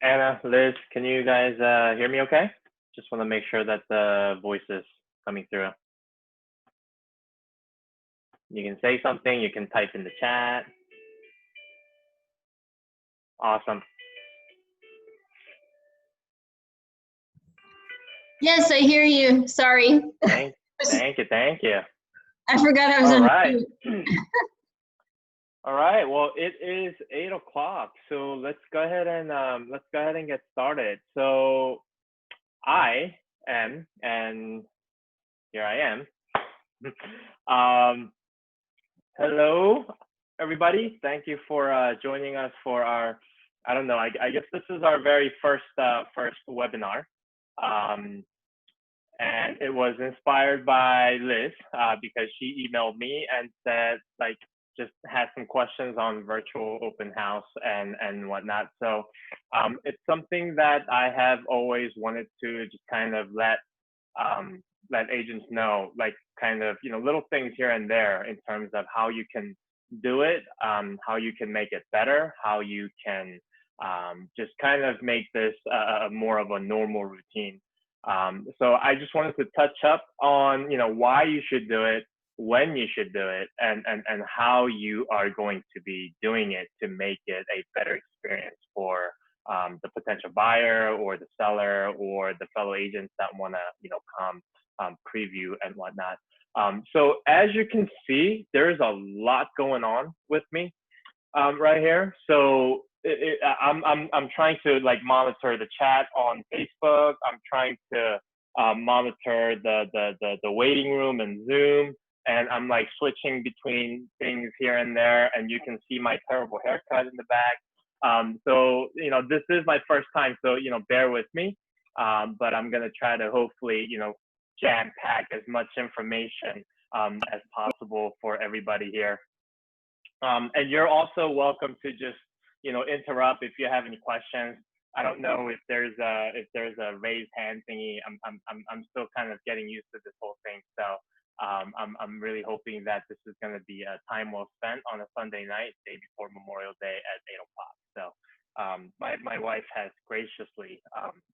Anna, Liz, can you guys hear me okay? Just want to make sure that the voice is coming through. You can say something, you can type in the chat. Awesome. Yes, I hear you. Sorry. Thank you. I forgot I was All on right. mute. All right. Well, it is 8 o'clock, so let's go ahead and get started. So I am, and here I am. Hello, everybody. Thank you for joining us for our. I don't know. I guess this is our very first webinar, and it was inspired by Liz because she emailed me and said like just had some questions on virtual open house and whatnot. So it's something that I have always wanted to just kind of let agents know, like kind of, little things here and there in terms of how you can do it, how you can make it better, how you can just kind of make this more of a normal routine. So I just wanted to touch up on, why you should do it, when you should do it, and how you are going to be doing it to make it a better experience for the potential buyer or the seller or the fellow agents that want to, come preview and whatnot. So as you can see, there's a lot going on with me right here. So I'm trying to like monitor the chat on Facebook. I'm trying to monitor the waiting room and Zoom, and I'm like switching between things here and there. And you can see my terrible haircut in the back. So this is my first time, so bear with me. But I'm gonna try to hopefully jam pack as much information as possible for everybody here. And you're also welcome to just interrupt if you have any questions. I don't know if there's a raised hand thingy. I'm still kind of getting used to this whole thing. So I'm really hoping that this is going to be a time well spent on a Sunday night, day before Memorial Day at 8 o'clock. So my wife has graciously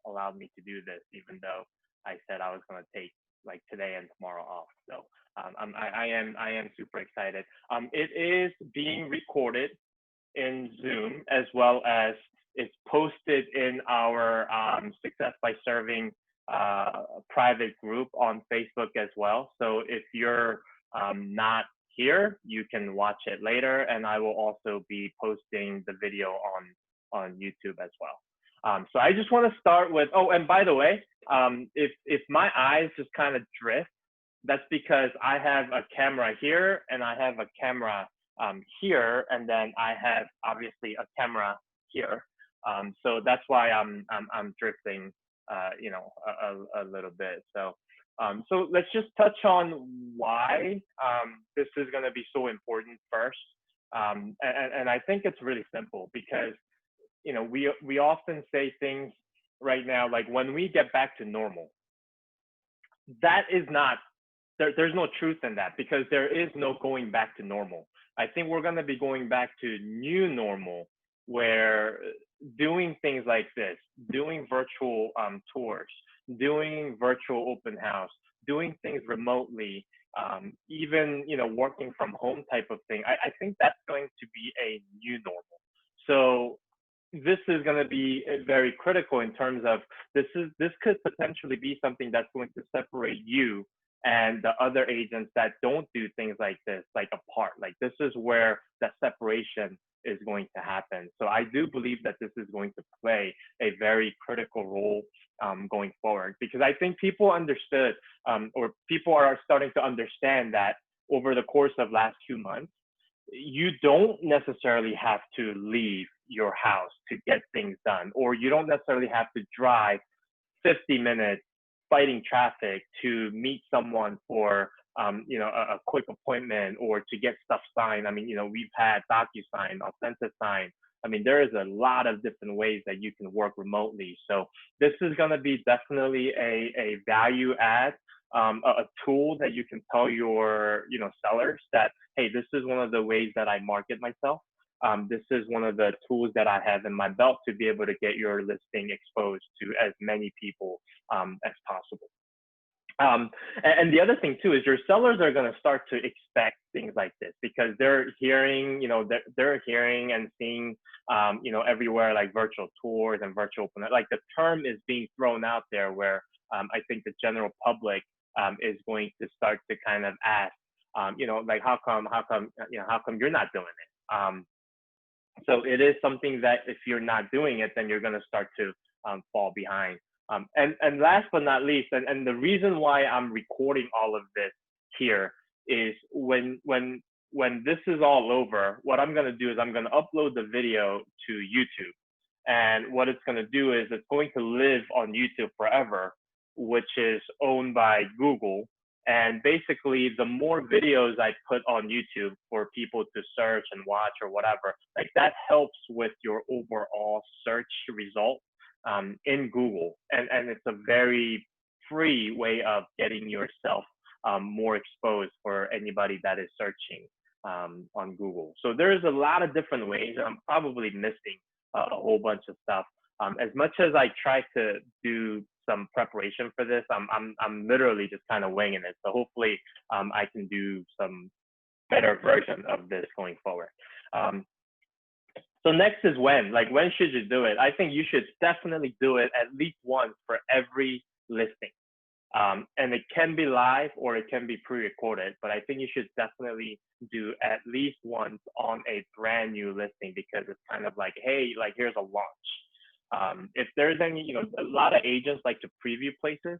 allowed me to do this, even though I said I was going to take like today and tomorrow off. So I am super excited. It is being recorded in Zoom, as well as it's posted in our Success by Serving private group on Facebook as well. So if you're not here, you can watch it later, and I will also be posting the video on YouTube as well. So I just want to start with, oh, and by the way, if my eyes just kind of drift, that's because I have a camera here and I have a camera here, and then I have obviously a camera here. So that's why I'm drifting, a little bit. So let's just touch on why this is going to be so important first. And I think it's really simple because we often say things right now like when we get back to normal. That is not there's no truth in that because there is no going back to normal. I think we're going to be going back to new normal, where doing things like this, doing virtual tours, doing virtual open house, doing things remotely, even working from home type of thing. I think that's going to be a new normal. So this is going to be very critical in terms of this could potentially be something that's going to separate you and the other agents that don't do things like this, like apart. Like this is where that separation is going to happen. So I do believe that this is going to play a very critical role going forward, because I think people understood or people are starting to understand that over the course of last 2 months, you don't necessarily have to leave your house to get things done, or you don't necessarily have to drive 50 minutes fighting traffic to meet someone for a quick appointment or to get stuff signed. I mean, we've had DocuSign, AuthentiSign. I mean, there is a lot of different ways that you can work remotely. So this is going to be definitely a value add, a tool that you can tell your sellers that, hey, this is one of the ways that I market myself. this is one of the tools that I have in my belt to be able to get your listing exposed to as many people as possible. And the other thing too is your sellers are going to start to expect things like this because they're hearing, they're hearing and seeing, everywhere like virtual tours and virtual open. Like the term is being thrown out there where I think the general public is going to start to kind of ask, like how come you're not doing it? So it is something that if you're not doing it, then you're going to start to fall behind. And last but not least, and the reason why I'm recording all of this here is when this is all over, what I'm going to do is I'm going to upload the video to YouTube. And what it's going to do is it's going to live on YouTube forever, which is owned by Google. And basically, the more videos I put on YouTube for people to search and watch or whatever, like that helps with your overall search result in Google. And it's a very free way of getting yourself more exposed for anybody that is searching on Google. So there's a lot of different ways. I'm probably missing a whole bunch of stuff. As much as I try to do some preparation for this, I'm literally just kind of winging it. So hopefully I can do some better version of this going forward. So next is when should you do it? I think you should definitely do it at least once for every listing. And it can be live or it can be pre-recorded, but I think you should definitely do at least once on a brand new listing because it's kind of like, hey, like here's a launch. If there's any, a lot of agents like to preview places.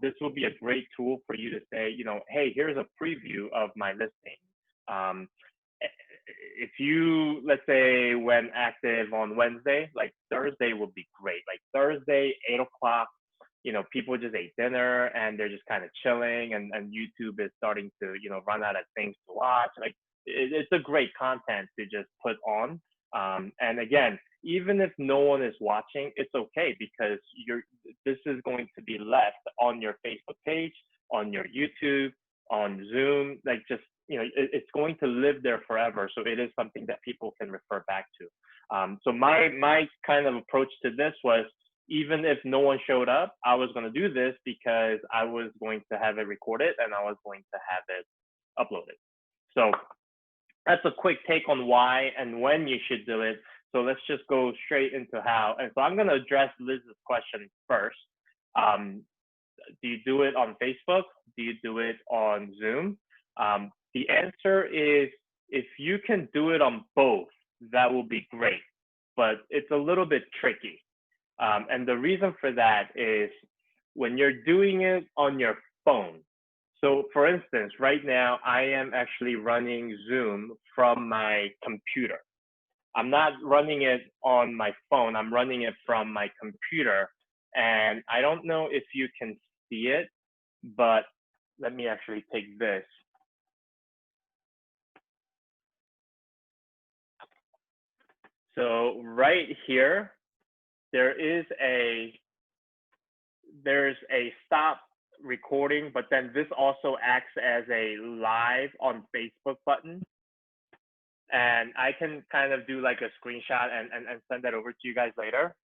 This will be a great tool for you to say, hey, here's a preview of my listing. If you, let's say, went active on Wednesday, like Thursday would be great. Like Thursday, 8 o'clock, people just ate dinner and they're just kind of chilling and YouTube is starting to, run out of things to watch. Like it's a great content to just put on. And again, even if no one is watching, it's okay because this is going to be left on your Facebook page, on your YouTube, on Zoom, like just, it's going to live there forever. So it is something that people can refer back to. So my kind of approach to this was, even if no one showed up, I was going to do this because I was going to have it recorded and I was going to have it uploaded. So that's a quick take on why and when you should do it. So let's just go straight into how. And so I'm going to address Liz's question first. Do you do it on Facebook? Do you do it on Zoom? The answer is, if you can do it on both, that will be great, but it's a little bit tricky. And the reason for that is when you're doing it on your phone. So for instance, right now, I am actually running Zoom from my computer. I'm not running it on my phone. I'm running it from my computer. And I don't know if you can see it, but let me actually take this. So right here, there's a stop recording, but then this also acts as a live on Facebook button. And I can kind of do like a screenshot and send that over to you guys later.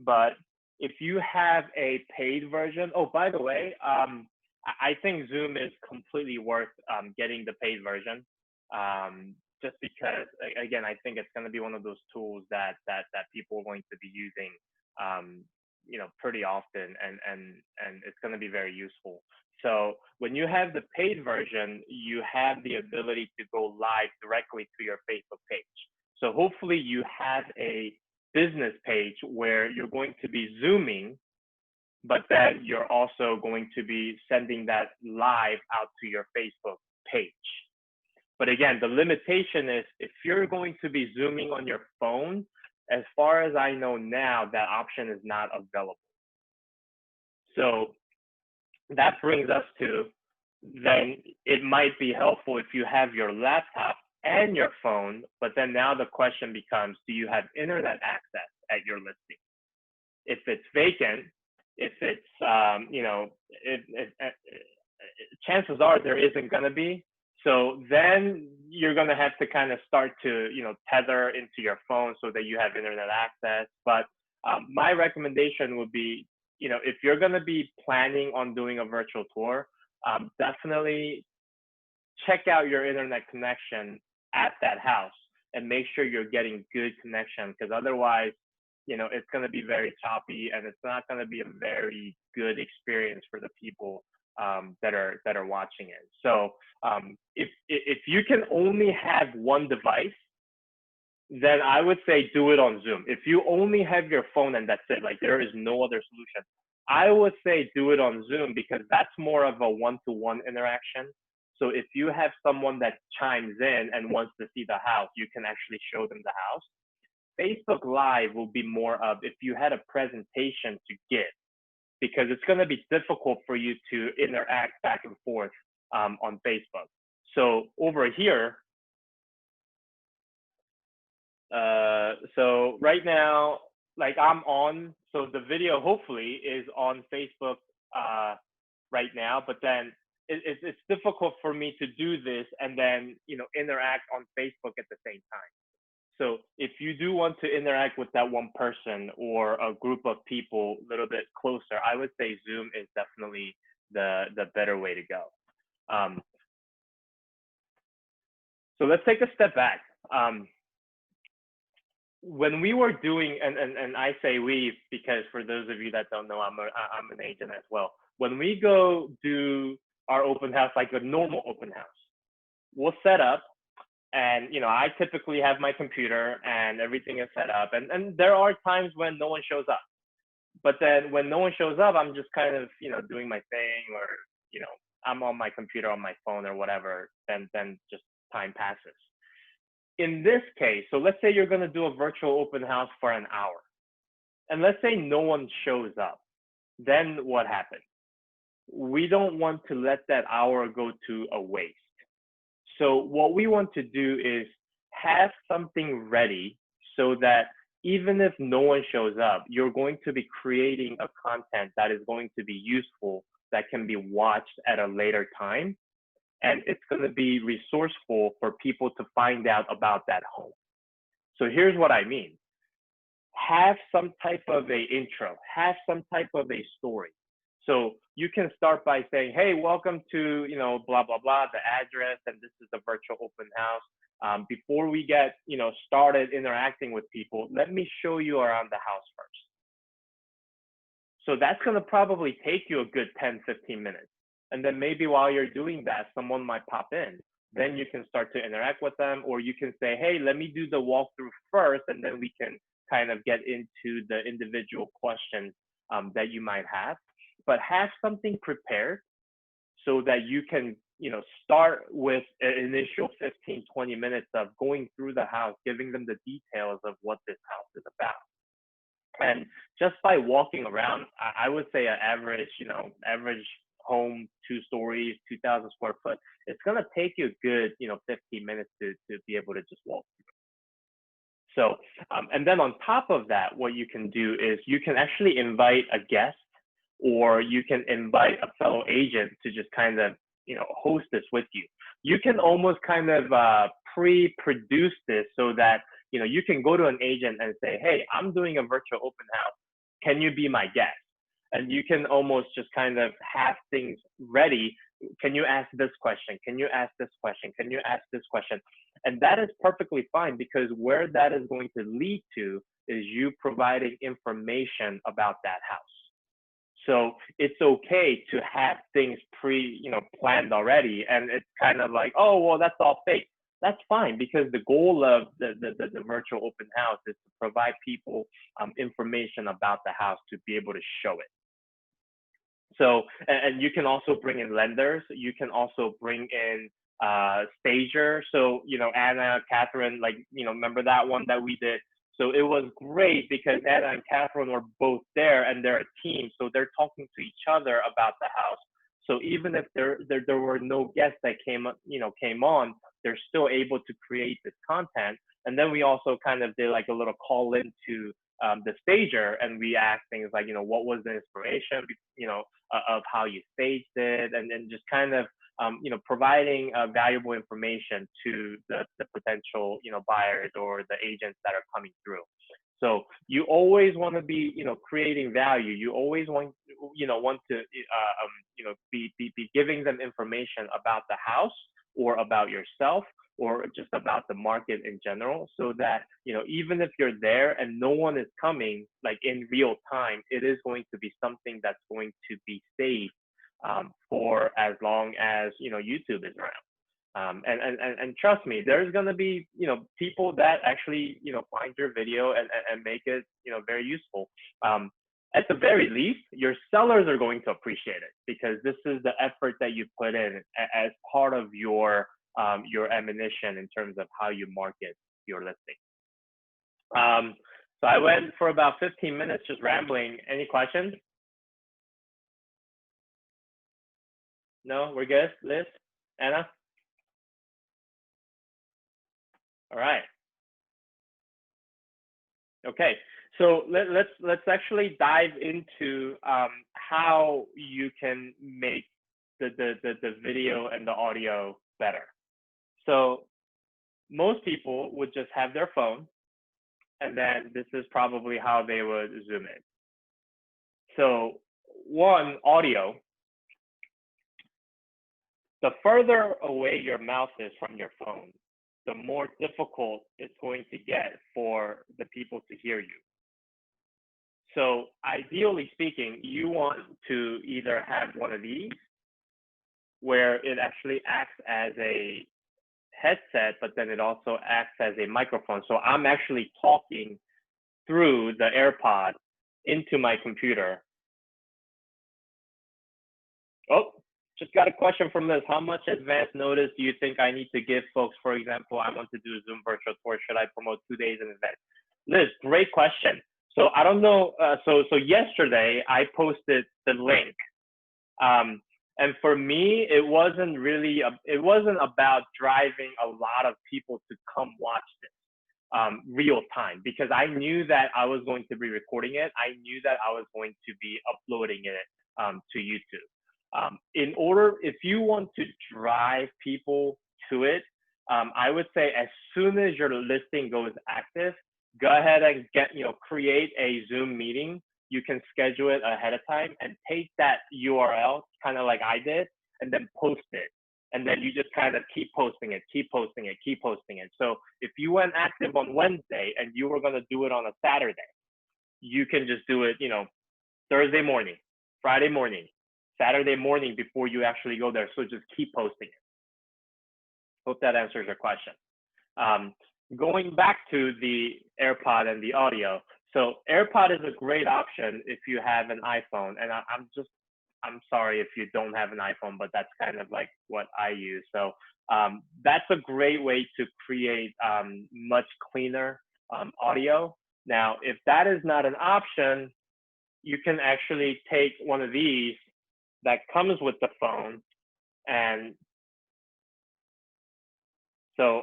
But if you have a paid version, oh, by the way, I think Zoom is completely worth getting the paid version. Just because, again, I think it's going to be one of those tools that people are going to be using, pretty often, and it's going to be very useful. So when you have the paid version, you have the ability to go live directly to your Facebook page. So hopefully you have a business page where you're going to be Zooming, but then you're also going to be sending that live out to your Facebook page. But again, the limitation is if you're going to be Zooming on your phone, as far as I know now, that option is not available. So that brings us to, then it might be helpful if you have your laptop and your phone, but then now the question becomes, do you have internet access at your listing? If it's vacant, if it's, chances are there isn't going to be. So then you're going to have to kind of start to, tether into your phone so that you have internet access. But my recommendation would be, if you're going to be planning on doing a virtual tour, definitely check out your internet connection at that house and make sure you're getting good connection, because otherwise, it's going to be very choppy and it's not going to be a very good experience for the people that are watching it. So if you can only have one device, then I would say do it on Zoom. If you only have your phone and that's it, like there is no other solution, I would say do it on Zoom, because that's more of a one-to-one interaction. So if you have someone that chimes in and wants to see the house, you can actually show them the house. Facebook Live will be more of if you had a presentation to give, because it's going to be difficult for you to interact back and forth on Facebook. So over here, so right now, like I'm on, so the video hopefully is on Facebook right now, but then it's difficult for me to do this and then, interact on Facebook at the same time. So if you do want to interact with that one person or a group of people a little bit closer, I would say Zoom is definitely the better way to go. So let's take a step back. When we were doing, and I say we, because for those of you that don't know, I'm an agent as well. When we go do our open house, like a normal open house, we'll set up. And, I typically have my computer and everything is set up. And there are times when no one shows up. But then when no one shows up, I'm just kind of, doing my thing, or, I'm on my computer, on my phone or whatever, and then just time passes. In this case, so let's say you're going to do a virtual open house for an hour. And let's say no one shows up. Then what happens? We don't want to let that hour go to a waste. So what we want to do is have something ready so that even if no one shows up, you're going to be creating a content that is going to be useful, that can be watched at a later time. And it's going to be resourceful for people to find out about that home. So here's what I mean. Have some type of a intro, have some type of a story. So you can start by saying, hey, welcome to, blah, blah, blah, the address, and this is the virtual open house. Before we get, started interacting with people, let me show you around the house first. So that's going to probably take you a good 10, 15 minutes. And then maybe while you're doing that, someone might pop in. Then you can start to interact with them, or you can say, hey, let me do the walkthrough first, and then we can kind of get into the individual questions that you might have. But have something prepared so that you can, start with an initial 15, 20 minutes of going through the house, giving them the details of what this house is about. And just by walking around, I would say an average, average home, 2 stories, 2,000 square foot, it's going to take you a good, 15 minutes to be able to just walk through. So, and then on top of that, what you can do is you can actually invite a guest, or you can invite a fellow agent to just kind of, host this with you. You can almost kind of pre-produce this so that, you can go to an agent and say, hey, I'm doing a virtual open house. Can you be my guest? And you can almost just kind of have things ready. Can you ask this question? Can you ask this question? Can you ask this question? And that is perfectly fine, because where that is going to lead to is you providing information about that house. So it's okay to have things planned already. And it's kind of like, oh, well, that's all fake. That's fine, because the goal of the virtual open house is to provide people information about the house to be able to show it. So, and you can also bring in lenders. You can also bring in stager. So, Anna, Catherine, remember that one that we did? So it was great because Anna and Catherine were both there, and they're a team. So they're talking to each other about the house. So even if there were no guests that came on, they're still able to create this content. And then we also kind of did like a little call into the stager, and we asked things like, what was the inspiration, of how you staged it, and then just kind of providing valuable information to the potential, buyers or the agents that are coming through. So you always want to be, creating value. You always want to, be giving them information about the house or about yourself or just about the market in general, so that, even if you're there and no one is coming like in real time, it is going to be something that's going to be saved for as long as, YouTube is around. And trust me, there's gonna be, people that actually, find your video and make it, very useful. At the very least, your sellers are going to appreciate it because this is the effort that you put in as part of your ammunition in terms of how you market your listing. So I went for about 15 minutes just rambling. Any questions? No, we're good. Liz, Anna. All right. Okay, so let's actually dive into how you can make the video and the audio better. So most people would just have their phone, and then this is probably how they would zoom in. So one, audio. The further away your mouth is from your phone, the more difficult it's going to get for the people to hear you. So ideally speaking, you want to either have one of these where it actually acts as a headset, but then it also acts as a microphone. So I'm actually talking through the AirPod into my computer. Oh, just got a question from Liz. How much advance notice do you think I need to give folks? For example, I want to do a Zoom virtual tour. Should I promote 2 days in advance? Liz, great question. So I don't know. So yesterday I posted the link, and for me it wasn't really it wasn't about driving a lot of people to come watch this real time, because I knew that I was going to be recording it. I knew that I was going to be uploading it to YouTube. In order, if you want to drive people to it, I would say as soon as your listing goes active, go ahead and create a Zoom meeting. You can schedule it ahead of time and take that URL, kind of like I did, and then post it. And then you just kind of keep posting it, keep posting it, keep posting it. So if you went active on Wednesday and you were going to do it on a Saturday, you can just do it, Thursday morning, Friday morning, Saturday morning before you actually go there. So just keep posting it. Hope that answers your question. Going back to the AirPod and the audio. So AirPod is a great option if you have an iPhone. And I'm sorry if you don't have an iPhone, but that's kind of like what I use. So that's a great way to create much cleaner audio. Now, if that is not an option, you can actually take one of these that comes with the phone. And so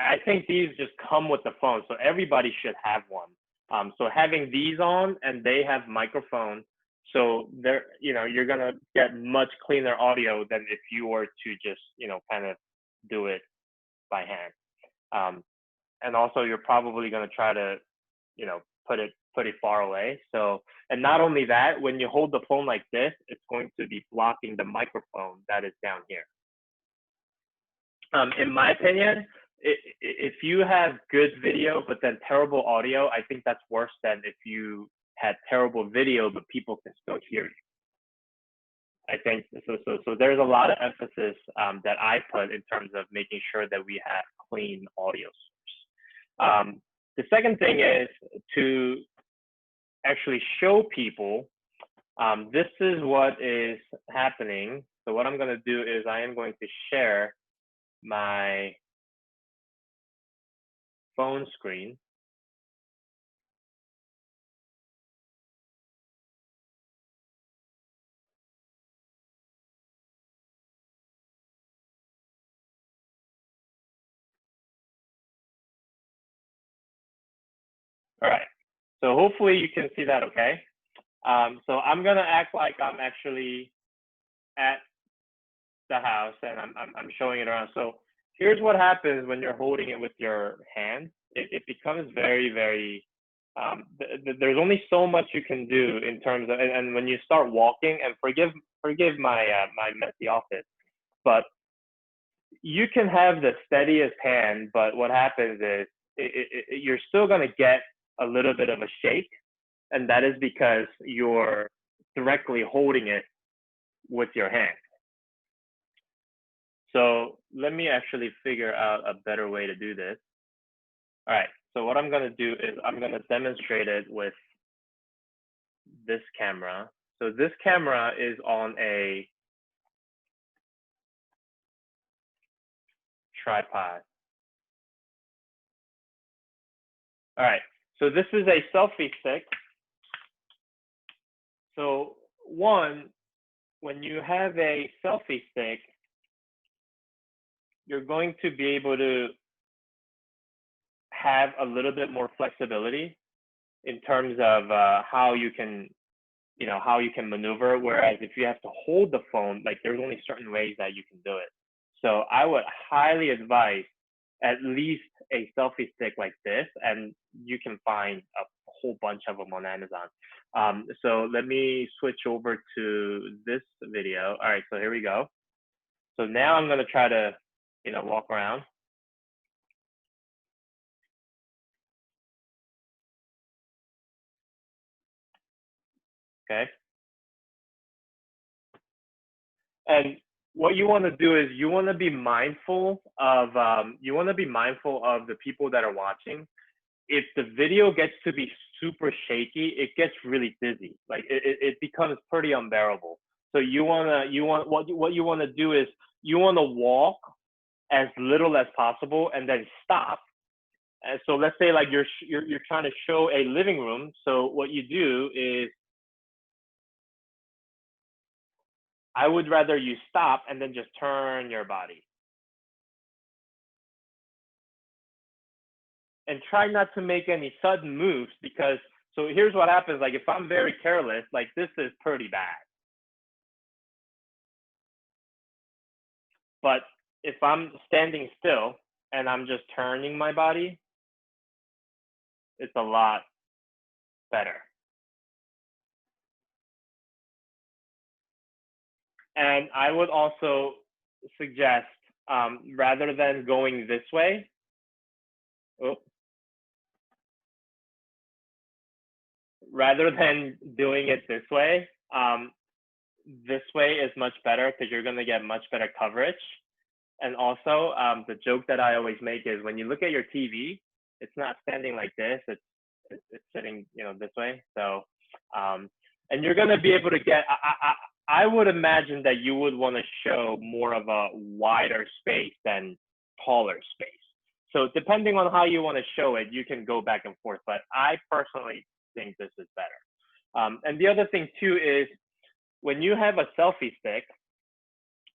I think these just come with the phone. So everybody should have one. So having these on, and they have microphone, so they're, you're gonna get much cleaner audio than if you were to just, kind of do it by hand. And also you're probably gonna try to, put it far away. So, and not only that, when you hold the phone like this, it's going to be blocking the microphone that is down here. In my opinion, if you have good video but then terrible audio, I think that's worse than if you had terrible video but people can still hear you. I think so there's a lot of emphasis that I put in terms of making sure that we have clean audio source. The second thing is to actually show people this is what is happening. So what I'm going to do is I am going to share my phone screen. All right, so hopefully you can see that okay. So I'm gonna act like I'm actually at the house and I'm showing it around. So here's what happens when you're holding it with your hand. It becomes very, very, there's only so much you can do in terms of, and when you start walking, and forgive my, my messy office, but you can have the steadiest hand, but what happens is you're still going to get a little bit of a shake. And that is because you're directly holding it with your hand. So let me actually figure out a better way to do this. All right, so what I'm gonna do is I'm gonna demonstrate it with this camera. So this camera is on a tripod. All right, so this is a selfie stick. So one, when you have a selfie stick, you're going to be able to have a little bit more flexibility in terms of how you can, how you can maneuver. Whereas if you have to hold the phone, like there's only certain ways that you can do it. So I would highly advise at least a selfie stick like this, and you can find a whole bunch of them on Amazon. So let me switch over to this video. All right, so here we go. So now I'm gonna try to, walk around. Okay. And what you want to do is you want to be mindful of the people that are watching. If the video gets to be super shaky, it gets really dizzy. Like it becomes pretty unbearable. So what you want to do is you want to walk as little as possible and then stop. And so let's say like you're trying to show a living room. So what you do is I would rather you stop and then just turn your body. And try not to make any sudden moves, because so here's what happens. Like if I'm very careless, like this is pretty bad. But if I'm standing still and I'm just turning my body, it's a lot better. And I would also suggest, rather than going this way, rather than doing it this way is much better because you're going to get much better coverage. And also, the joke that I always make is when you look at your TV, it's not standing like this; it's sitting, this way. So, and you're going to be able to get. I would imagine that you would want to show more of a wider space than taller space. So depending on how you want to show it, you can go back and forth. But I personally think this is better. And the other thing too is when you have a selfie stick,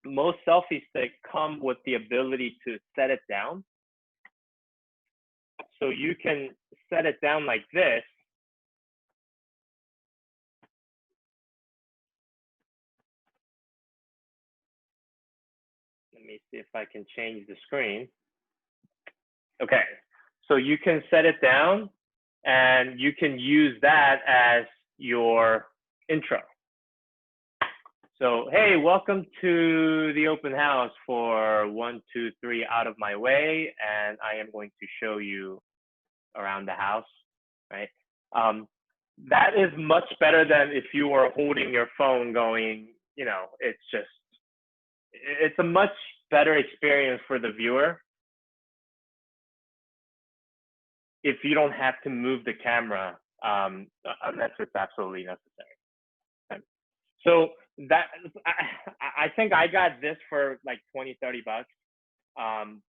most selfie sticks come with the ability to set it down. So you can set it down like this. Let me see if I can change the screen. Okay, so you can set it down and you can use that as your intro. So, hey, welcome to the open house for 1, 2, 3 out of my way, and I am going to show you around the house, right? That is much better than if you were holding your phone going, it's a much better experience for the viewer if you don't have to move the camera unless it's absolutely necessary. Okay. So that I think I got this for like 20, 30 bucks.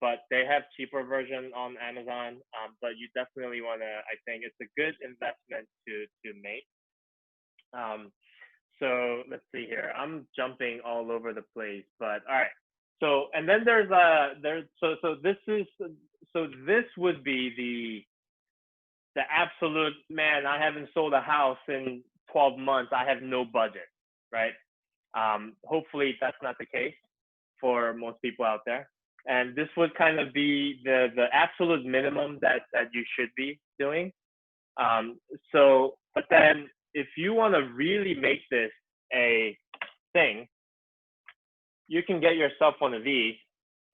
But they have cheaper version on Amazon. But you definitely want to, I think it's a good investment to make. So let's see here. I'm jumping all over the place, but all right. So, and then this would be the absolute, man, I haven't sold a house in 12 months. I have no budget, right? Hopefully that's not the case. for most people out there. And this would kind of be the absolute minimum that you should be doing. So, but then if you want to really make this a thing, you can get yourself one of these.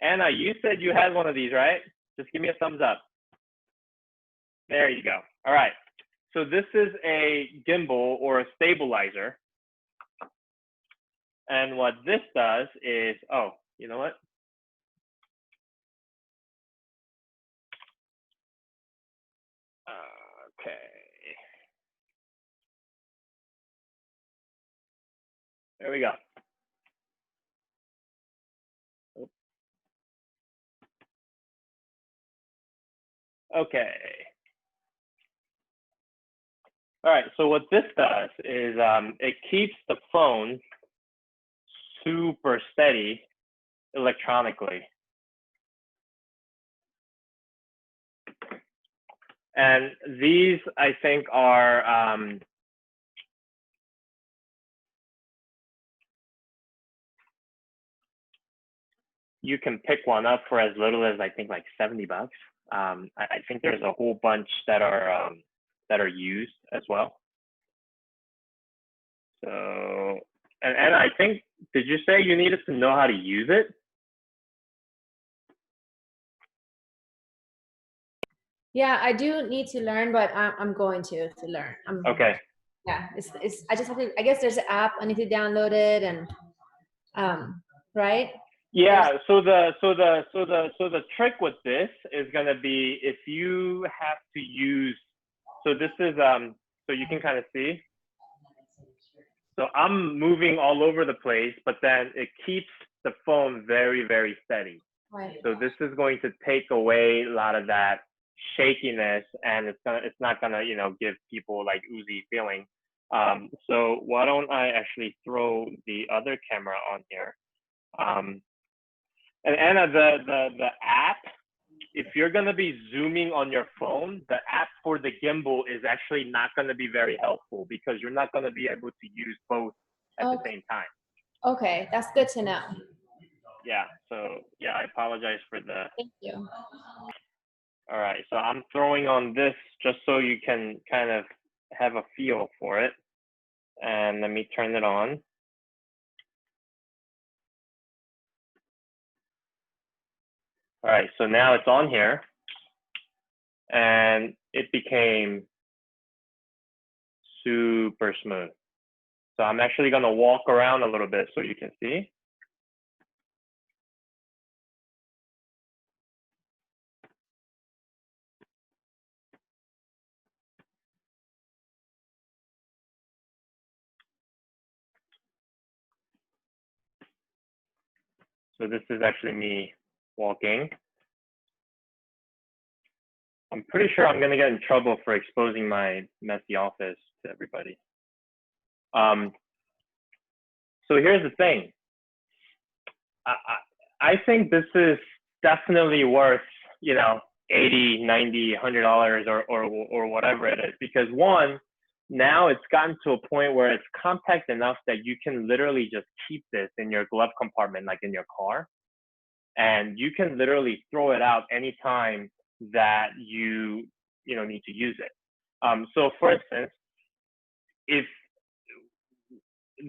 Anna, you said you had one of these, right? Just give me a thumbs up. There you go. All right. So this is a gimbal or a stabilizer. And what this does is, oh, you know what? Okay. There we go. Okay. All right, so what this does is it keeps the phone super steady electronically. And these, I think, are you can pick one up for as little as I think like $70. I think there's a whole bunch that are used as well. So, and I think, did you say you needed to know how to use it? Yeah, I do need to learn, but I'm going to learn. Okay. Yeah, I just have to. I guess there's an app. I need to download it and right. Yeah. So the trick with this is gonna be if you have to use. So this is so you can kind of see. So I'm moving all over the place, but then it keeps the phone very, very steady. Right. So this is going to take away a lot of that shakiness, and it's not gonna give people like oozy feeling. So why don't I actually throw the other camera on here? And Anna, the app, if you're gonna be zooming on your phone, the app for the gimbal is actually not gonna be very helpful because you're not gonna be able to use both at the same time. Okay, that's good to know. Yeah. So yeah, I apologize for the. Thank you. All right, so I'm throwing on this just so you can kind of have a feel for it. And let me turn it on. All right, so now it's on here. And it became super smooth. So I'm actually gonna walk around a little bit so you can see. So this is actually me walking. I'm pretty sure I'm gonna get in trouble for exposing my messy office to everybody. So here's the thing. I think this is definitely worth, $80, $90, $100 or whatever it is, because one, now it's gotten to a point where it's compact enough that you can literally just keep this in your glove compartment, like in your car, and you can literally throw it out anytime that you need to use it. So for instance, if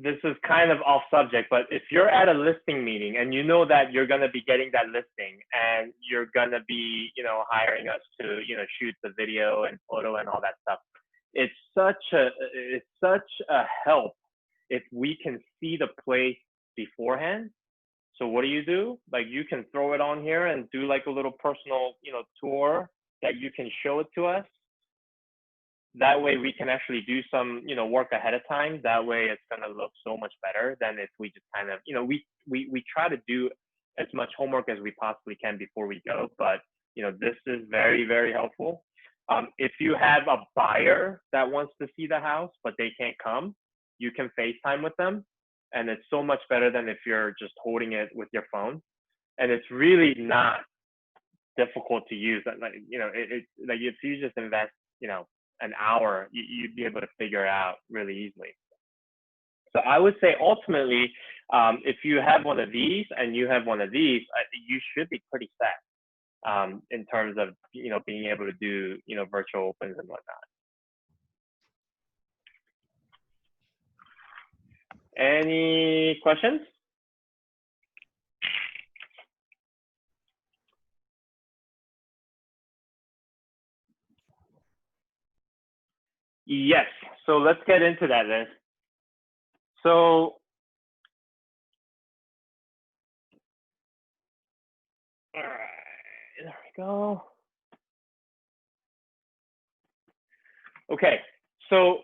this is kind of off subject, but if you're at a listing meeting and you know that you're going to be getting that listing and you're going to be, hiring us to, shoot the video and photo and all that stuff, it's such a help if we can see the place beforehand. So what do? Like you can throw it on here and do like a little personal, tour that you can show it to us. That way we can actually do some, work ahead of time. That way it's going to look so much better than if we just kind of, we try to do as much homework as we possibly can before we go. But, this is very, very helpful. If you have a buyer that wants to see the house, but they can't come, you can FaceTime with them. And it's so much better than if you're just holding it with your phone. And it's really not difficult to use. Like, like if you just invest, an hour, you'd be able to figure it out really easily. So I would say ultimately, if you have one of these and you have one of these, you should be pretty set in terms of, being able to do, virtual opens and whatnot. Any questions? Yes, so let's get into that then. So all right, there we go. Okay, so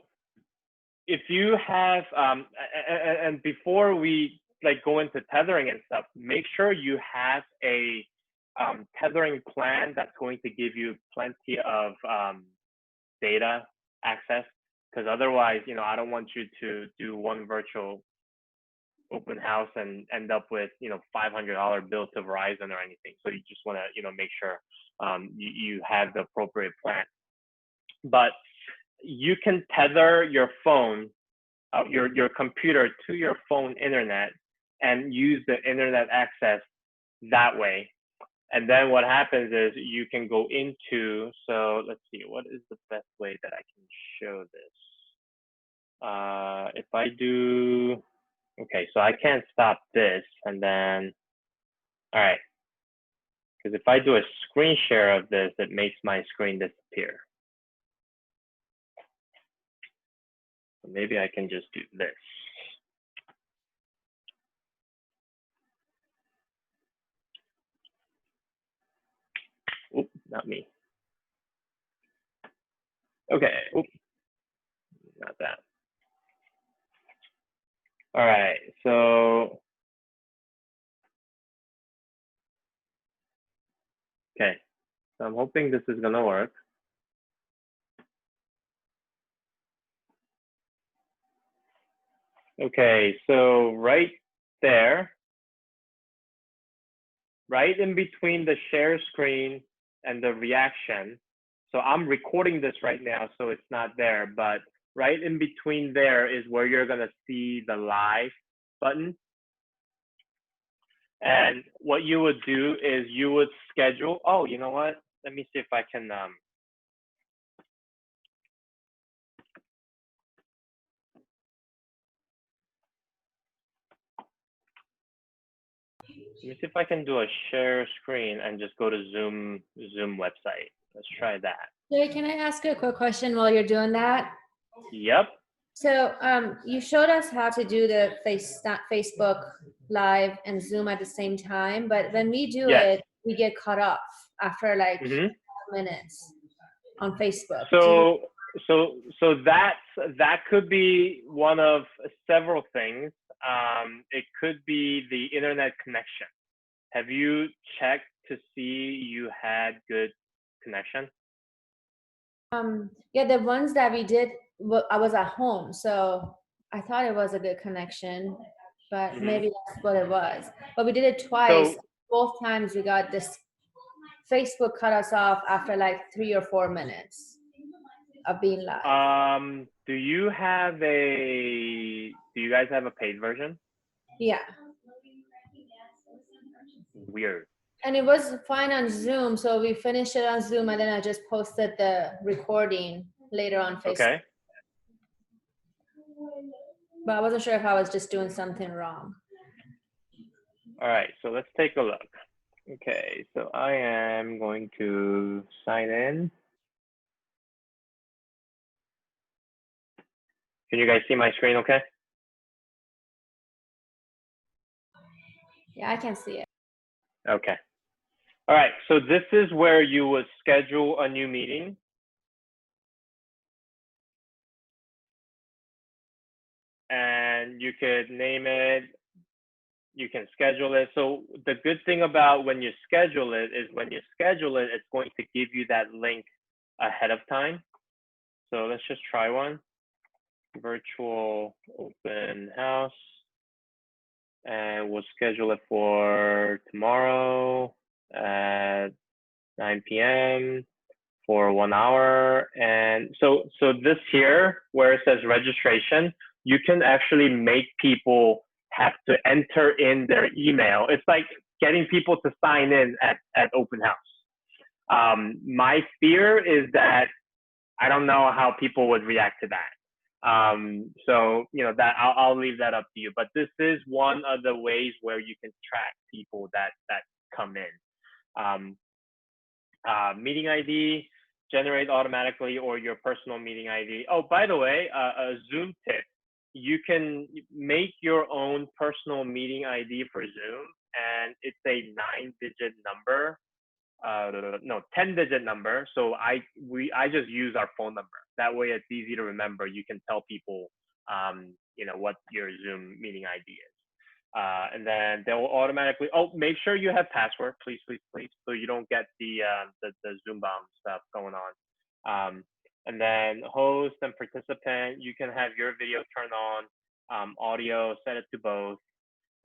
if you have, and before we go into tethering and stuff, make sure you have a tethering plan that's going to give you plenty of data access, because otherwise, I don't want you to do one virtual open house and end up with, $500 bill to Verizon or anything. So you just want to, make sure you have the appropriate plan. But you can tether your phone, your computer to your phone internet and use the internet access that way. And then what happens is you can go into, so let's see, what is the best way that I can show this? If I do, okay, so I can't stop this and then, all right. Because if I do a screen share of this, it makes my screen disappear. So maybe I can just do this. Oop, not me. Okay, oop, not that. All right, so, okay, so I'm hoping this is gonna work. Okay, so right there, right in between the share screen and the reaction. So I'm recording this right now, so it's not there, but right in between there is where you're gonna see the live button. And what you would do is you would schedule, oh, you know what? Let me see if I can, let me see if I can do a share screen and just go to Zoom website. Let's try that. Jay, can I ask you a quick question while you're doing that? Yep. So you showed us how to do the Facebook Live and Zoom at the same time, but when we do Yes. it, we get cut off after like Mm-hmm. minutes on Facebook. So that could be one of several things. It could be the internet connection. Have you checked to see you had good connection? Yeah, the ones that we did, I was at home, so I thought it was a good connection, but maybe that's what it was. But we did it twice. Both times we got this Facebook cut us off after like 3 or 4 minutes of being live. Do you guys have a paid version? Yeah. Weird. And it was fine on Zoom, so we finished it on Zoom, and then I just posted the recording later on Facebook. Okay. But I wasn't sure if I was just doing something wrong. All right, so let's take a look. Okay, so I am going to sign in. Can you guys see my screen okay? Yeah, I can see it. Okay. All right, so this is where you would schedule a new meeting. And you could name it, you can schedule it. So the good thing about when you schedule it is when you schedule it, it's going to give you that link ahead of time. So let's just try one. Virtual open house. And we'll schedule it for tomorrow at 9 p.m. for 1 hour. And so this here, where it says registration, you can actually make people have to enter in their email. It's like getting people to sign in at open house. My fear is that I don't know how people would react to that. So, that I'll leave that up to you. But this is one of the ways where you can track people that come in. Meeting ID, generate automatically, or your personal meeting ID. Oh, by the way, a Zoom tip. You can make your own personal meeting ID for Zoom, and it's a 9-digit number. No, 10-digit number. So I just use our phone number. That way it's easy to remember. You can tell people, what your Zoom meeting ID is. And then they will automatically, make sure you have password, please, so you don't get the Zoom bomb stuff going on. And then host and participant, you can have your video turned on, audio, set it to both.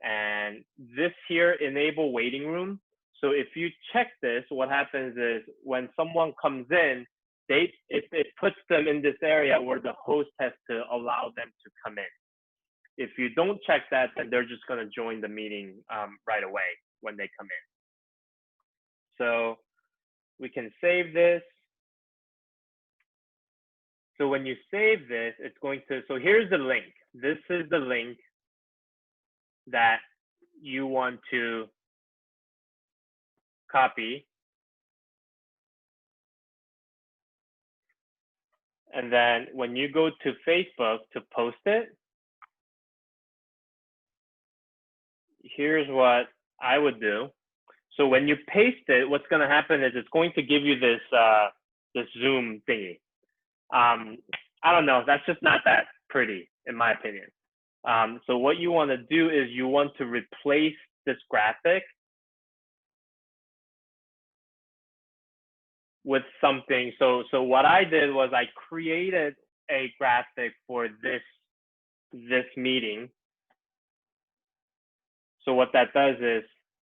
And this here, enable waiting room. So if you check this, what happens is when someone comes in, it puts them in this area where the host has to allow them to come in. If you don't check that, then they're just going to join the meeting right away when they come in. So we can save this. So when you save this, it's going to, so here's the link. This is the link that you want to copy. And then when you go to Facebook to post it, here's what I would do. So when you paste it, what's going to happen is it's going to give you this this Zoom thingy. I don't know. That's just not that pretty, in my opinion. So what you want to do is you want to replace this graphic with something. So what I did was I created a graphic for this meeting. So what that does is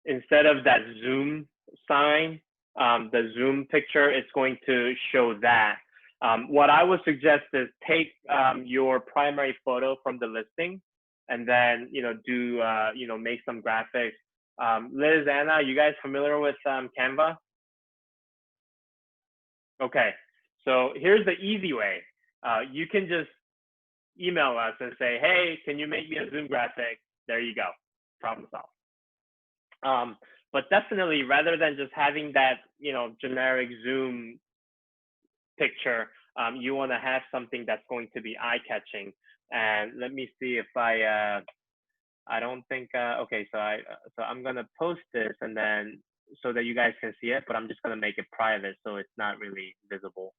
instead of that Zoom sign, the Zoom picture, it's going to show that. What I would suggest is take your primary photo from the listing, and then do make some graphics. Liz, Anna, you guys familiar with Canva? Okay, so here's the easy way. You can just email us and say, hey, can you make me a Zoom graphic? There you go, problem solved. But definitely, rather than just having that generic Zoom picture, you want to have something that's going to be eye-catching. And let me see if I don't think okay, so I'm gonna post this, and then so that you guys can see it, but I'm just gonna make it private so it's not really visible.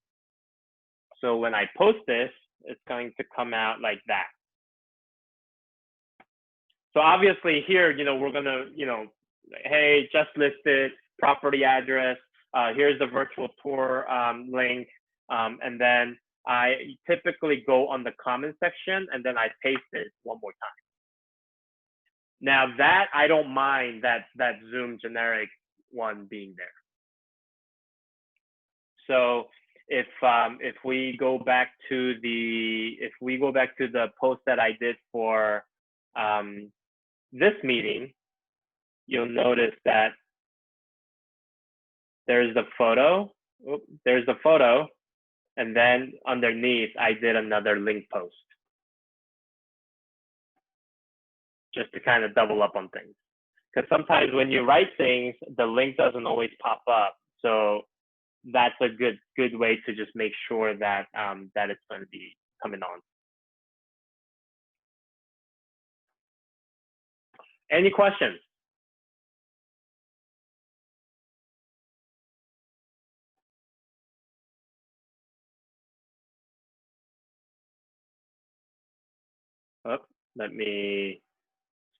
So when I post this, it's going to come out like that. So obviously here, we're gonna, hey, just listed, property address, here's the virtual tour link, and then I typically go on the comment section and then I paste it one more time. Now that I don't mind that Zoom generic one being there. So if we go back to the post that I did for this meeting, you'll notice that there's the photo. There's the photo, and then underneath I did another link post, just to kind of double up on things. Because sometimes when you write things, the link doesn't always pop up. So that's a good way to just make sure that that it's going to be coming on. Any questions? Oh, let me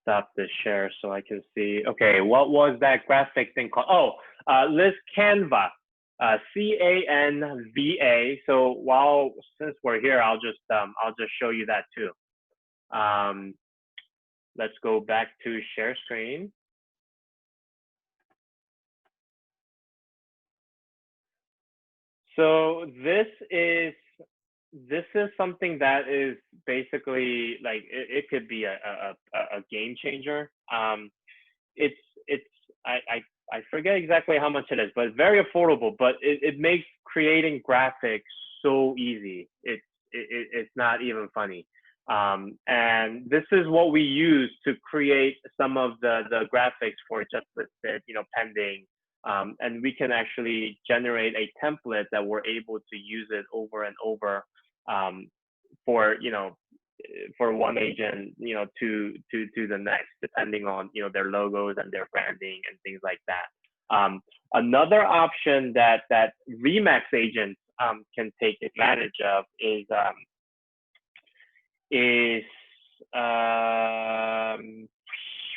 stop the share so I can see. Okay, what was that graphic thing called? Oh, Liz, Canva, C-A-N-V-A. So since we're here, I'll just show you that too. Let's go back to share screen. So this is this is something that is basically like it could be a game changer. It's it's I forget exactly how much it is, but it's very affordable. But it makes creating graphics so easy. It's not even funny. And this is what we use to create some of the graphics for just listed, pending. And we can actually generate a template that we're able to use it over and over um, for for one agent, to the next, depending on their logos and their branding and things like that. Another option that Remax agents can take advantage of is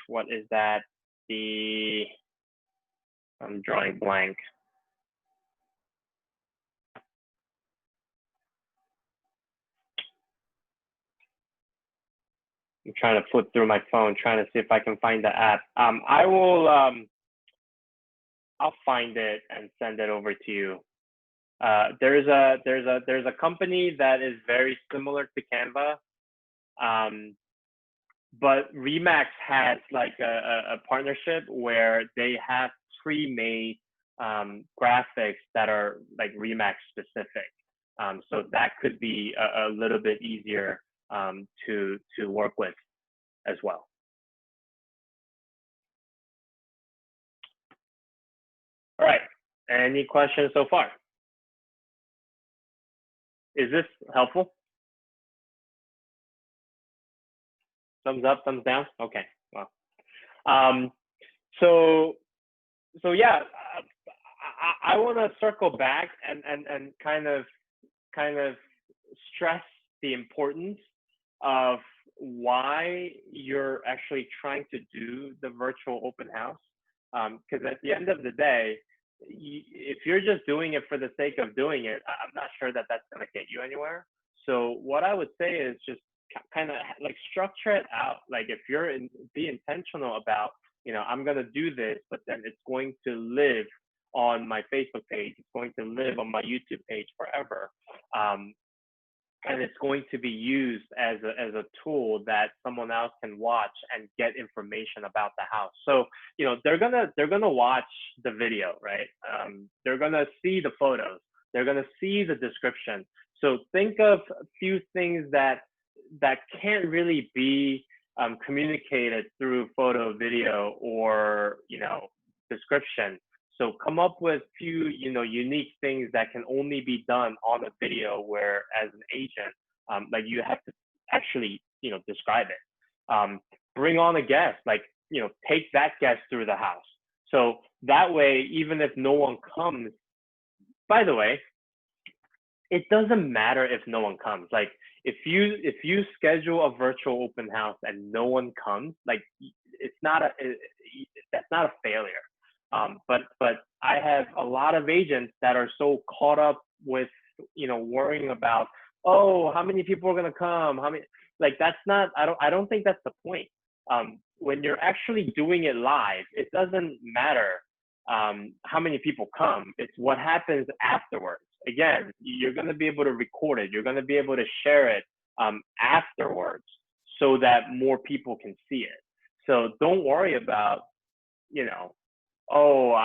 what is that? I'm drawing blank. I'm trying to flip through my phone, trying to see if I can find the app. I will. I'll find it and send it over to you. There's a company that is very similar to Canva, but Remax has like a partnership where they have pre-made graphics that are like Remax specific. So that could be a little bit easier to work with as well. All right. Any questions so far? Is this helpful? Thumbs up, thumbs down? Okay, well. So yeah, I want to circle back and kind of stress the importance of why you're actually trying to do the virtual open house. Because at the end of the day, if you're just doing it for the sake of doing it, I'm not sure that that's going to get you anywhere. So what I would say is just kind of like structure it out. Like if you're be intentional about, I'm going to do this, but then it's going to live on my Facebook page. It's going to live on my YouTube page forever. And it's going to be used as a tool that someone else can watch and get information about the house. So, they're gonna watch the video, right? They're gonna see the photos. They're gonna see the description. So think of a few things that can't really be communicated through photo, video, or description. So come up with few, unique things that can only be done on a video, where as an agent, like you have to actually, describe it. Bring on a guest, like, take that guest through the house. So that way, even if no one comes, by the way, it doesn't matter if no one comes. Like if you schedule a virtual open house and no one comes, like that's not a failure. But I have a lot of agents that are so caught up with, worrying about, oh, how many people are going to come? How many, like, that's not, I don't think that's the point. When you're actually doing it live, it doesn't matter how many people come. It's what happens afterwards. Again, you're going to be able to record it. You're going to be able to share it afterwards so that more people can see it. So don't worry about, oh,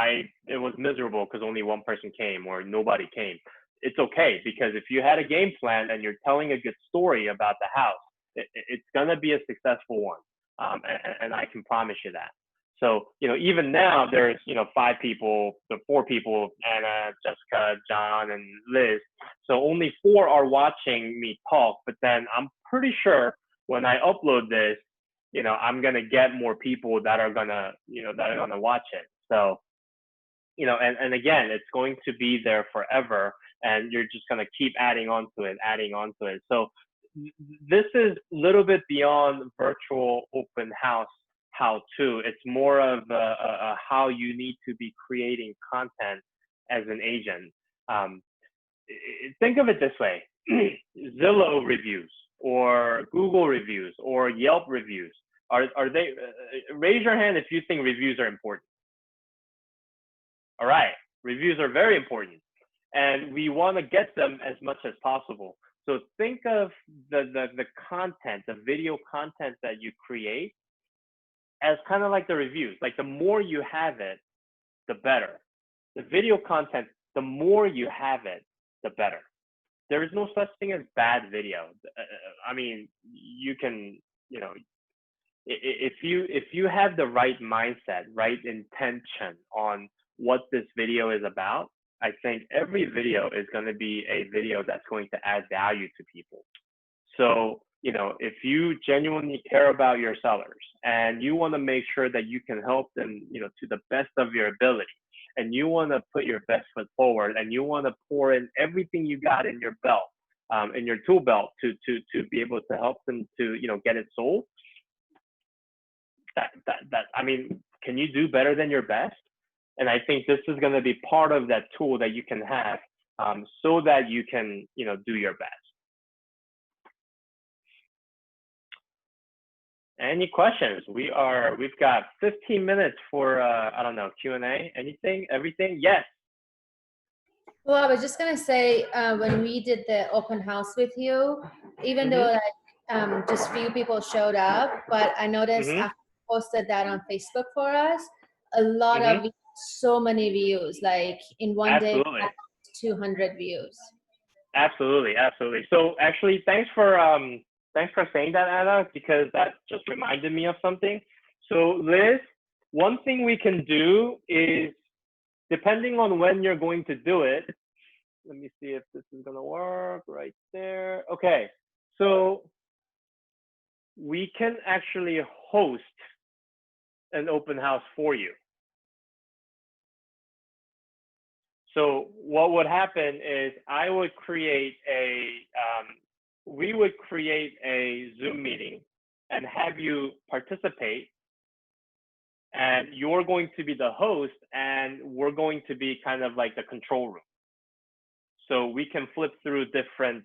it was miserable because only one person came or nobody came. It's okay, because if you had a game plan and you're telling a good story about the house, it's going to be a successful one. And I can promise you that. So, even now there's, 4 people, Anna, Jessica, John, and Liz. So only 4 are watching me talk, but then I'm pretty sure when I upload this, I'm going to get more people that are going to, watch it. So, and again, it's going to be there forever, and you're just going to keep adding on to it. So this is a little bit beyond virtual open house how-to. It's more of a how you need to be creating content as an agent. Think of it this way: Zillow reviews or Google reviews or Yelp reviews. Are they? Raise your hand if you think reviews are important. All right, reviews are very important, and we want to get them as much as possible. So think of the content, the video content that you create as kind of like the reviews. Like the more you have it, the better. The video content, the more you have it, the better. There is no such thing as bad video. I mean, you can, you know, if you have the right mindset, right intention on what this video is about, I think every video is going to be a video that's going to add value to people. So, you know, if you genuinely care about your sellers and you want to make sure that you can help them, you know, to the best of your ability, and you want to put your best foot forward, and you want to pour in everything you got in your belt, in your tool belt, to be able to help them to, you know, get it sold. I mean, can you do better than your best? And I think this is going to be part of that tool that you can have, so that you can, you know, do your best. Any questions? We've got 15 minutes for, I don't know, Q&A, anything, everything? Yes. Well, I was just gonna say, when we did the open house with you, even though like just few people showed up, but I noticed after I posted that on Facebook for us, a lot of so many views, like in one day, 200 views. Absolutely, absolutely. So actually, thanks for saying that, Anna, because that just reminded me of something. So Liz, one thing we can do is, depending on when you're going to do it, let me see if this is gonna work right there. Okay, so we can actually host an open house for you. So what would happen is I would create we would create a Zoom meeting and have you participate, and you're going to be the host, and we're going to be kind of like the control room. So we can flip through different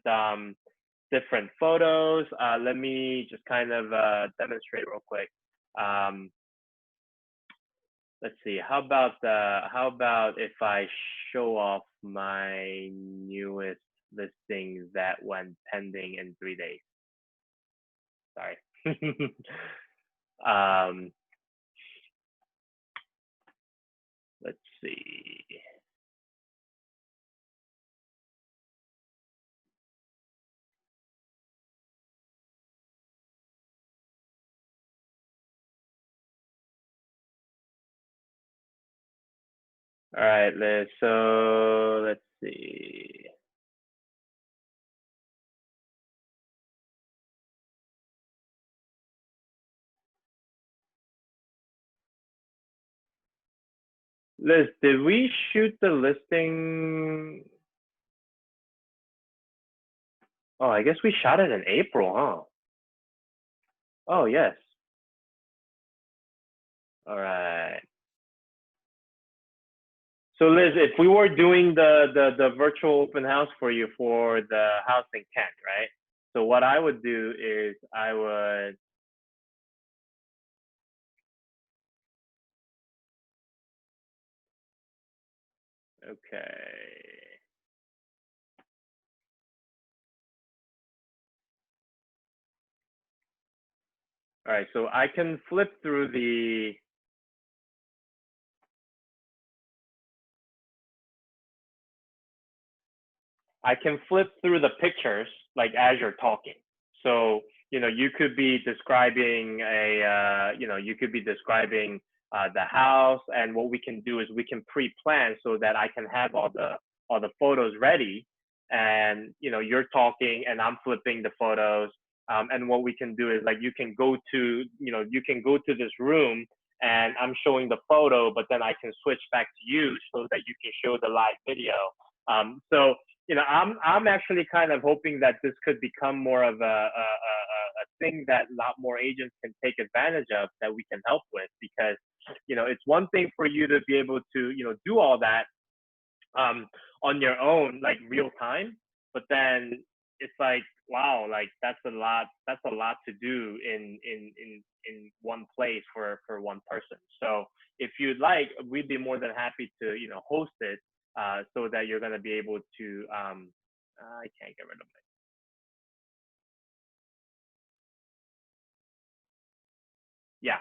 photos. Let me just kind of demonstrate real quick. Let's see. How about if I show off my newest listing that went pending in 3 days? Sorry. Let's see. All right, Liz. So let's see. Liz, did we shoot the listing? Oh, I guess we shot it in April, huh? Oh, yes. All right. So Liz, if we were doing the virtual open house for you for the house in Kent, right? So what I would do is I would, okay. All right, so I can flip through the, pictures like as you're talking. So, you know, you could be describing the house, and what we can do is we can pre-plan so that I can have all the photos ready, and you know, you're talking and I'm flipping the photos, and what we can do is like you can go to this room and I'm showing the photo, but then I can switch back to you so that you can show the live video. So you know, I'm actually kind of hoping that this could become more of a thing that a lot more agents can take advantage of, that we can help with, because you know, it's one thing for you to be able to, you know, do all that on your own, like real time, but then it's like, wow, like that's a lot to do in one place for one person. So if you'd like, we'd be more than happy to, you know, host it, so that you're going to be able to I can't get rid of it. Yeah.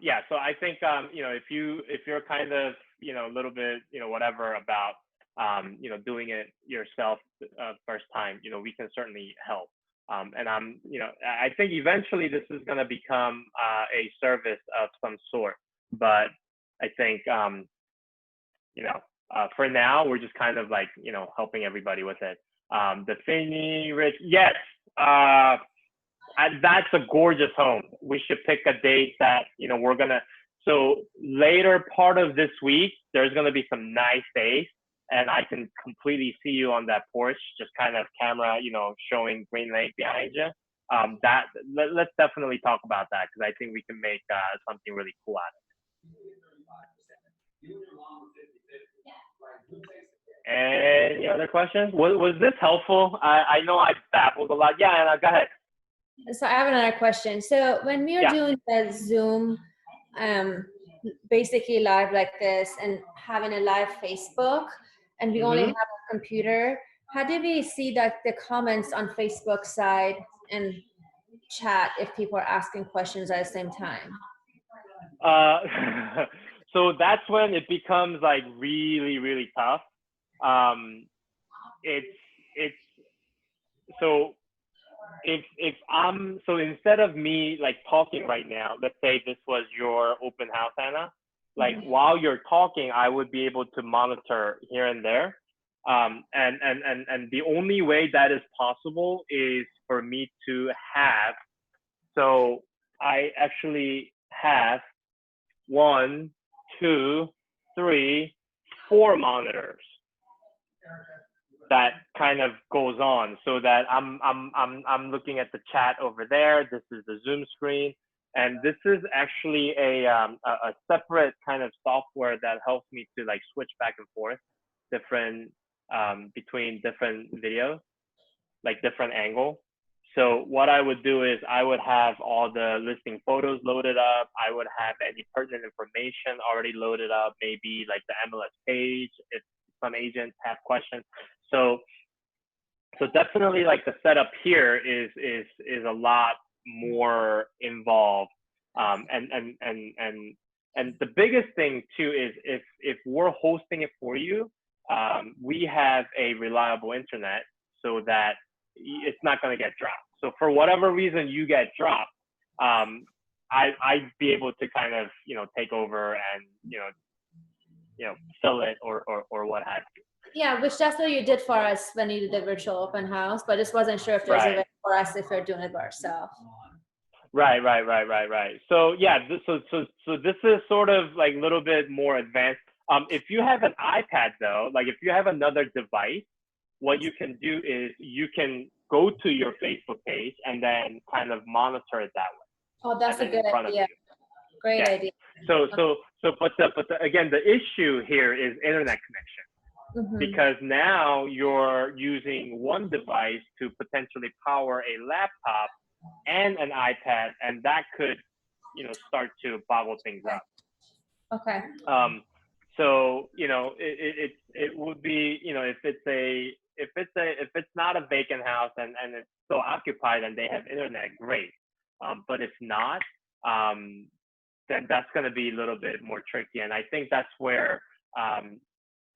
Yeah. So I think, you know, if you're kind of, you know, a little bit, you know, whatever about, you know, doing it yourself first time, you know, we can certainly help. And you know, I think eventually this is going to become a service of some sort. But I think, you know, for now, we're just kind of like, you know, helping everybody with it. The Finney Rich, yes. That's a gorgeous home. We should pick a date that, you know, we're gonna, so later part of this week, there's gonna be some nice days, and I can completely see you on that porch, just kind of camera, you know, showing Green Lake behind you. Let's definitely talk about that, because I think we can make something really cool out of it. Any other questions? Was this helpful? I know I babbled a lot. Yeah, Anna, go ahead. So I have another question. So when we are doing the Zoom, basically live like this and having a live Facebook, and we only have a computer, how do we see that the comments on Facebook side and chat if people are asking questions at the same time? So that's when it becomes like really, really tough. It's so if I'm, so instead of me like talking right now, let's say this was your open house, Anna, like while you're talking, I would be able to monitor here and there. And the only way that is possible is for me to have, so I actually have 1, 2, 3, 4 monitors that kind of goes on, so that I'm looking at the chat over there. This is the Zoom screen, and this is actually a separate kind of software that helps me to like switch back and forth different between different videos, like different angle. So what I would do is I would have all the listing photos loaded up. I would have any pertinent information already loaded up, maybe like the MLS page if some agents have questions. So definitely like the setup here is a lot more involved. And the biggest thing too is if we're hosting it for you, we have a reliable internet so that it's not going to get dropped. So for whatever reason you get dropped, I'd be able to kind of, you know, take over and, you know, fill it or what have you. Yeah, which that's what you did for us when you did the virtual open house, but just wasn't sure if there's a way for us if we're doing it by ourselves. Right. So yeah, so this is sort of like a little bit more advanced. If you have an iPad though, like if you have another device, what you can do is you can go to your Facebook page and then kind of monitor it that way. Oh, that's a good idea. Great idea. So again, the issue here is internet connection. Because now you're using one device to potentially power a laptop and an iPad, and that could, you know, start to boggle things up. Okay. So, you know, it would be, you know, if it's not a vacant house and it's still occupied and they have internet, great. But if not, then that's going to be a little bit more tricky. And I think that's where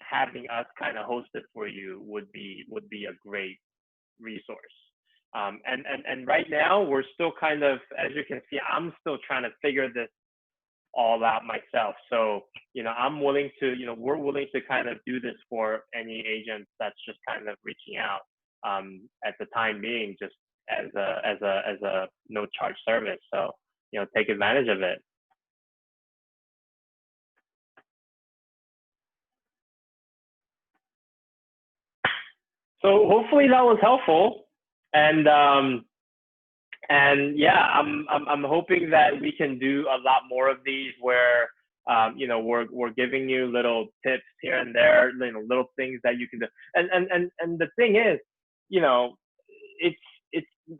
having us kind of host it for you would be a great resource. And right now we're still kind of, as you can see, I'm still trying to figure this all out myself. So, you know, I'm willing to, you know, we're willing to kind of do this for any agent that's just kind of reaching out at the time being, just as a no charge service. So, you know, take advantage of it. So hopefully that was helpful, and yeah, I'm hoping that we can do a lot more of these where you know, we're giving you little tips here and there, you know, little things that you can do. And the thing is, you know, it's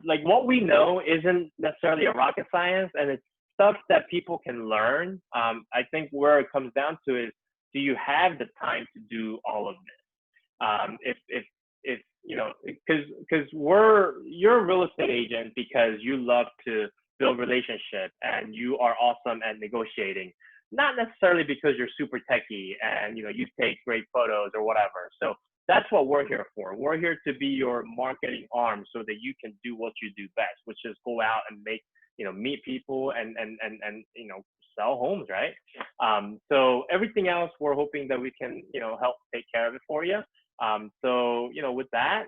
like what we know isn't necessarily a rocket science, and it's stuff that people can learn. I think where it comes down to is, do you have the time to do all of this? If you know, because you're a real estate agent because you love to build relationship and you are awesome at negotiating. Not necessarily because you're super techie and you take great photos or whatever. So that's what we're here for. We're here to be your marketing arm so that you can do what you do best, which is go out and meet people and sell homes, right? So everything else, we're hoping that we can, help take care of it for you. So, with that,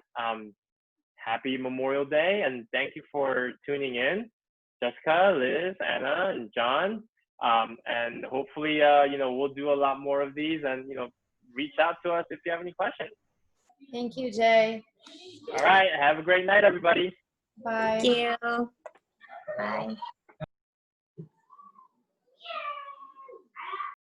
happy Memorial Day and thank you for tuning in, Jessica, Liz, Anna, and John. And hopefully, we'll do a lot more of these and, reach out to us if you have any questions. Thank you, Jay. All right. Have a great night, everybody. Bye. Thank you. Bye.